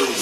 Ketika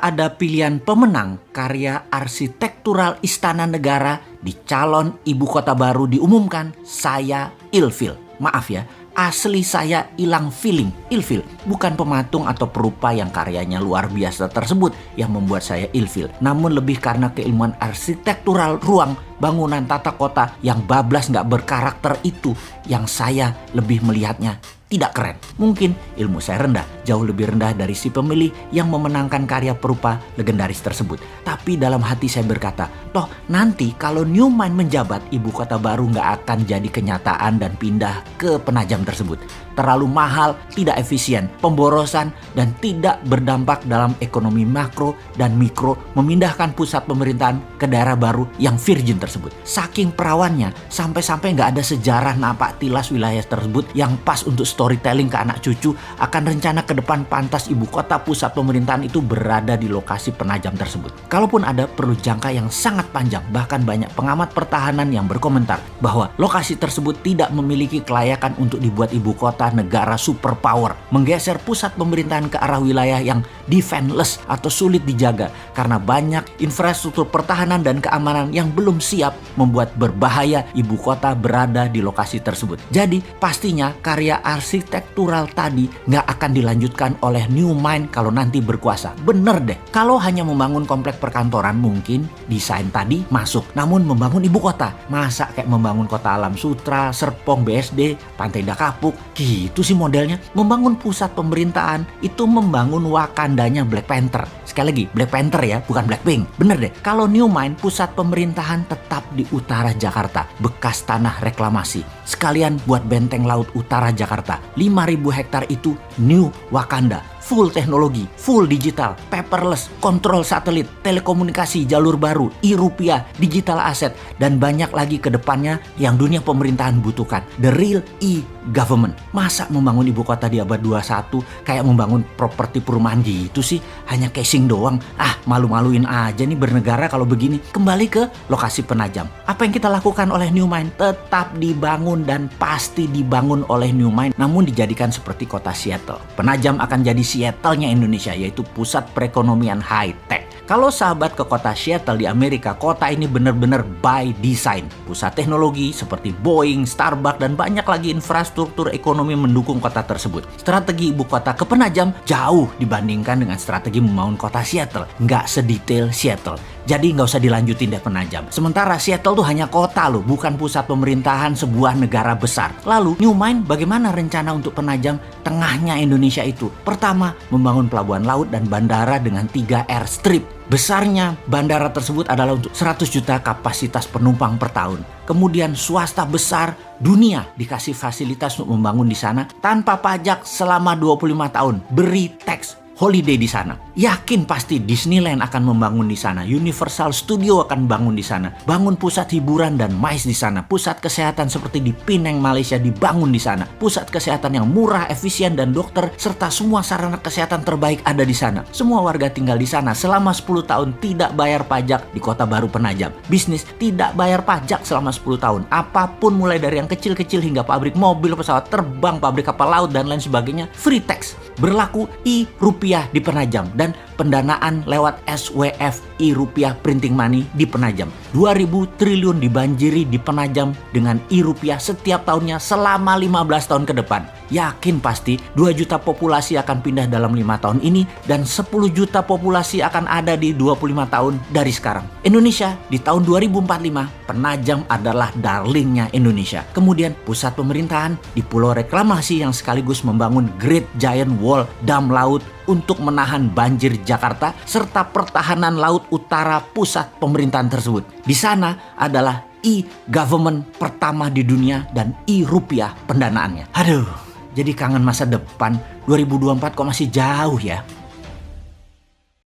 ada pilihan pemenang karya arsitektural istana negara di calon ibu kota baru diumumkan, saya ilfil. Maaf ya, asli saya hilang feeling. Ilfil bukan pematung atau perupa yang karyanya luar biasa tersebut yang membuat saya ilfil, namun lebih karena keilmuan arsitektural ruang, bangunan tata kota yang bablas nggak berkarakter itu yang saya lebih melihatnya tidak keren. Mungkin ilmu saya rendah, jauh lebih rendah dari si pemilih yang memenangkan karya perupa legendaris tersebut. Tapi dalam hati saya berkata, toh nanti kalau New Mind menjabat, ibu kota baru nggak akan jadi kenyataan dan pindah ke Penajam tersebut. Terlalu mahal, tidak efisien, pemborosan, dan tidak berdampak dalam ekonomi makro dan mikro memindahkan pusat pemerintahan ke daerah baru yang virgin tersebut. Saking perawannya, sampai-sampai nggak ada sejarah napak tilas wilayah tersebut yang pas untuk storytelling ke anak cucu akan rencana ke depan pantas ibu kota pusat pemerintahan itu berada di lokasi Penajam tersebut. Kalaupun ada, perlu jangka yang sangat panjang. Bahkan banyak pengamat pertahanan yang berkomentar bahwa lokasi tersebut tidak memiliki kelayakan untuk dibuat ibu kota negara superpower. Menggeser pusat pemerintahan ke arah wilayah yang defenseless atau sulit dijaga karena banyak infrastruktur pertahanan dan keamanan yang belum siap, membuat berbahaya ibu kota berada di lokasi tersebut. Jadi pastinya karya arsitektural tadi nggak akan dilanjutkan oleh New Mind kalau nanti berkuasa. Bener deh, kalau hanya membangun komplek perkantoran mungkin desain tadi masuk. Namun membangun ibu kota, masa kayak membangun kota Alam Sutra, Serpong, BSD, Pantai Dakapuk, gitu sih modelnya. Membangun pusat pemerintahan itu membangun Wakandanya Black Panther. Sekali lagi, Black Panther ya, bukan Blackpink. Bener deh, kalau New Mind pusat pemerintahan tetap di utara Jakarta, bekas tanah reklamasi. Sekalian buat benteng laut utara Jakarta. 5.000 hektar itu New Wakanda. Full teknologi, full digital, paperless, kontrol satelit, telekomunikasi jalur baru, e-rupiah, digital aset, dan banyak lagi ke depannya yang dunia pemerintahan butuhkan. The real e-government. Masa membangun ibu kota di abad 21 kayak membangun properti perumahan gitu sih? Hanya casing doang. Malu-maluin aja nih bernegara kalau begini. Kembali ke lokasi Penajam. Apa yang kita lakukan oleh New Mind? Tetap dibangun dan pasti dibangun oleh New Mind, namun dijadikan seperti kota Seattle. Penajam akan jadi Seattle-nya Indonesia, yaitu pusat perekonomian high-tech. Kalau sahabat ke kota Seattle di Amerika, kota ini benar-benar by design. Pusat teknologi seperti Boeing, Starbucks, dan banyak lagi infrastruktur ekonomi mendukung kota tersebut. Strategi ibu kota ke Penajam jauh dibandingkan dengan strategi membangun kota Seattle. Nggak sedetail Seattle. Jadi nggak usah dilanjutin deh Penajam. Sementara Seattle tuh hanya kota loh, bukan pusat pemerintahan sebuah negara besar. Lalu New Mind bagaimana rencana untuk Penajam, tengahnya Indonesia itu? Pertama, membangun pelabuhan laut dan bandara dengan 3 airstrip. Besarnya bandara tersebut adalah untuk 100 juta kapasitas penumpang per tahun. Kemudian swasta besar dunia dikasih fasilitas untuk membangun di sana tanpa pajak selama 25 tahun. Beri tax holiday di sana. Yakin pasti Disneyland akan membangun di sana. Universal Studio akan bangun di sana. Bangun pusat hiburan dan MICE di sana. Pusat kesehatan seperti di Penang, Malaysia dibangun di sana. Pusat kesehatan yang murah, efisien, dan dokter serta semua sarana kesehatan terbaik ada di sana. Semua warga tinggal di sana selama 10 tahun tidak bayar pajak di kota baru Penajam. Bisnis tidak bayar pajak selama 10 tahun. Apapun mulai dari yang kecil-kecil hingga pabrik mobil, pesawat terbang, pabrik kapal laut, dan lain sebagainya, free tax. Berlaku e-rupiah di Penajam dan pendanaan lewat SWF e-rupiah printing money di Penajam. 2.000 triliun dibanjiri di Penajam dengan e-rupiah setiap tahunnya selama 15 tahun ke depan. Yakin pasti 2 juta populasi akan pindah dalam 5 tahun ini dan 10 juta populasi akan ada di 25 tahun dari sekarang. Indonesia di tahun 2045, Penajam adalah darlingnya Indonesia. Kemudian pusat pemerintahan di Pulau Reklamasi yang sekaligus membangun Great Giant Wall, dam laut untuk menahan banjir Jakarta serta pertahanan laut utara pusat pemerintahan tersebut. Di sana adalah e-government pertama di dunia dan e-rupiah pendanaannya. Aduh, jadi kangen masa depan. 2024 kok masih jauh ya.